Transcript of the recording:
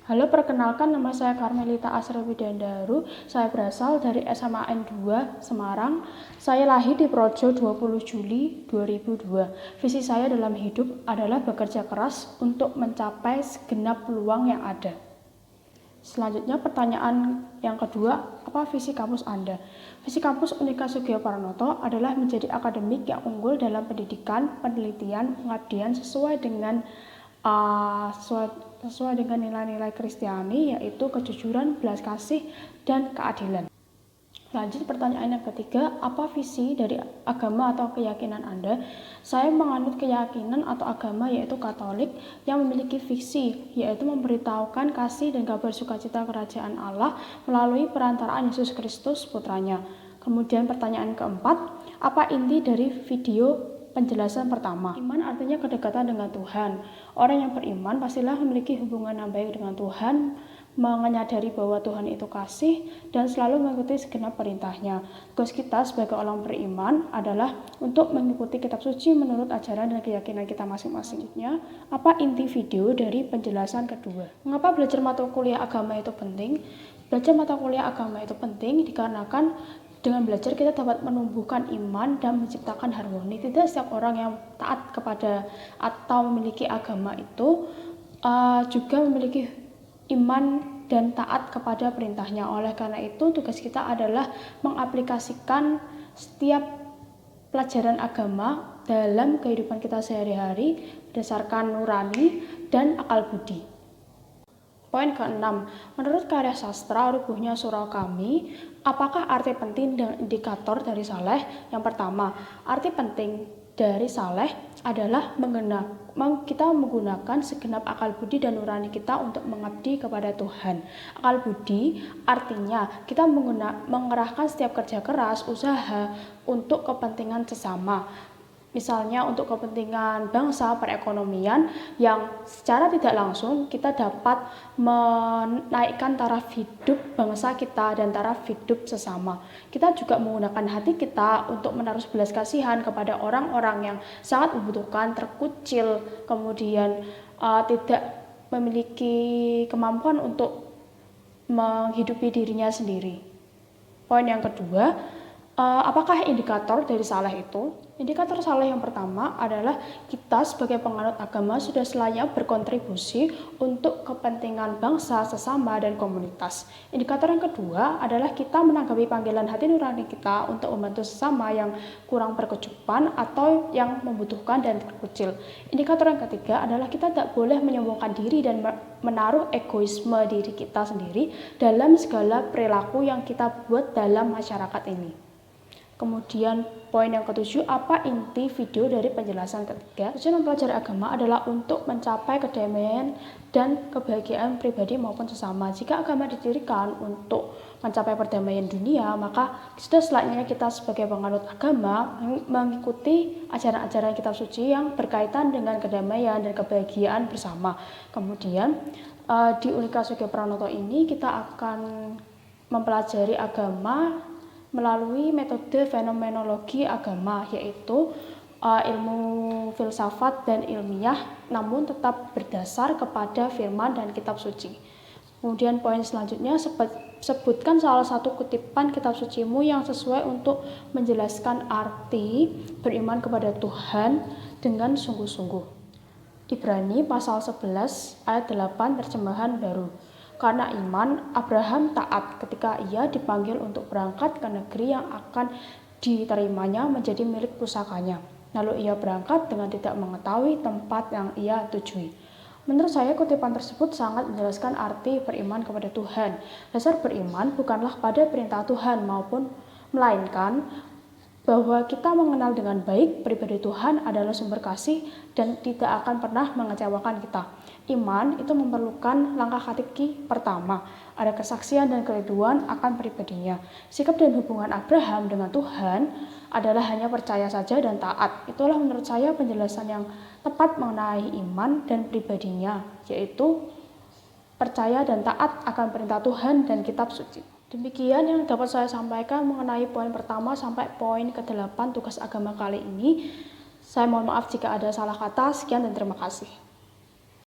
Halo, perkenalkan nama saya Karmelita Asri Widiandaru. Saya berasal dari SMA N2 Semarang. Saya lahir di Projo 20 Juli 2002. Visi saya dalam hidup adalah bekerja keras untuk mencapai segenap peluang yang ada. Selanjutnya pertanyaan yang kedua, apa visi kampus Anda? Visi kampus Unika Sugio Pranoto adalah menjadi akademik yang unggul dalam pendidikan, penelitian, pengabdian sesuai dengan nilai-nilai Kristiani, yaitu kejujuran, belas kasih, dan keadilan. Lanjut pertanyaan yang ketiga, apa visi dari agama atau keyakinan Anda? Saya menganut keyakinan atau agama yaitu Katolik yang memiliki visi, yaitu memberitahukan kasih dan kabar sukacita kerajaan Allah melalui perantaraan Yesus Kristus putranya. Kemudian pertanyaan keempat, apa inti dari video penjelasan pertama? Iman artinya kedekatan dengan Tuhan. Orang yang beriman pastilah memiliki hubungan yang baik dengan Tuhan, menyadari bahwa Tuhan itu kasih, dan selalu mengikuti segenap perintahnya. Tugas kita sebagai orang beriman adalah untuk mengikuti kitab suci menurut ajaran dan keyakinan kita masing-masing. Apa inti video dari penjelasan kedua? Mengapa belajar mata kuliah agama itu penting? Belajar mata kuliah agama itu penting dikarenakan dengan belajar kita dapat menumbuhkan iman dan menciptakan harmoni. Tidak setiap orang yang taat kepada atau memiliki agama itu juga memiliki iman dan taat kepada perintahnya. Oleh karena itu, tugas kita adalah mengaplikasikan setiap pelajaran agama dalam kehidupan kita sehari-hari berdasarkan nurani dan akal budi. Poin ke-6, menurut karya sastra Rubuhnya Surau Kami, apakah arti penting dan indikator dari saleh? Yang pertama, arti penting dari saleh adalah kita menggunakan segenap akal budi dan nurani kita untuk mengabdi kepada Tuhan. Akal budi artinya kita mengerahkan setiap kerja keras, usaha untuk kepentingan sesama. Misalnya untuk kepentingan bangsa, perekonomian, yang secara tidak langsung kita dapat menaikkan taraf hidup bangsa kita dan taraf hidup sesama. Kita juga menggunakan hati kita untuk menaruh belas kasihan kepada orang-orang yang sangat membutuhkan, terkucil, kemudian tidak memiliki kemampuan untuk menghidupi dirinya sendiri. Poin yang kedua, apakah indikator dari saleh itu? Indikator saleh yang pertama adalah kita sebagai penganut agama sudah selayaknya berkontribusi untuk kepentingan bangsa, sesama, dan komunitas. Indikator yang kedua adalah kita menanggapi panggilan hati nurani kita untuk membantu sesama yang kurang berkecukupan atau yang membutuhkan dan terkucil. Indikator yang ketiga adalah kita tidak boleh menyombongkan diri dan menaruh egoisme diri kita sendiri dalam segala perilaku yang kita buat dalam masyarakat ini. Kemudian poin yang ketujuh, apa inti video dari penjelasan ketiga? Tujuan mempelajari agama adalah untuk mencapai kedamaian dan kebahagiaan pribadi maupun sesama. Jika agama didirikan untuk mencapai perdamaian dunia, maka sudah selayaknya kita sebagai penganut agama mengikuti ajaran-ajaran kitab suci yang berkaitan dengan kedamaian dan kebahagiaan bersama. Kemudian di Unika Sugio Pranoto ini kita akan mempelajari agama melalui metode fenomenologi agama, yaitu ilmu filsafat dan ilmiah, namun tetap berdasar kepada firman dan kitab suci. Kemudian poin selanjutnya, sebutkan salah satu kutipan kitab sucimu yang sesuai untuk menjelaskan arti beriman kepada Tuhan dengan sungguh-sungguh. Ibrani pasal 11 ayat 8 terjemahan baru. Karena iman, Abraham taat ketika ia dipanggil untuk berangkat ke negeri yang akan diterimanya menjadi milik pusakanya. Lalu ia berangkat dengan tidak mengetahui tempat yang ia tujui. Menurut saya kutipan tersebut sangat menjelaskan arti beriman kepada Tuhan. Dasar beriman bukanlah pada perintah Tuhan melainkan bahwa kita mengenal dengan baik pribadi Tuhan adalah sumber kasih dan tidak akan pernah mengecewakan kita. Iman itu memerlukan langkah kaki pertama, ada kesaksian dan kerinduan akan pribadinya. Sikap dan hubungan Abraham dengan Tuhan adalah hanya percaya saja dan taat. Itulah menurut saya penjelasan yang tepat mengenai iman dan pribadinya, yaitu percaya dan taat akan perintah Tuhan dan kitab suci. Demikian yang dapat saya sampaikan mengenai poin pertama sampai poin ke-8 tugas agama kali ini. Saya mohon maaf jika ada salah kata. Sekian dan terima kasih.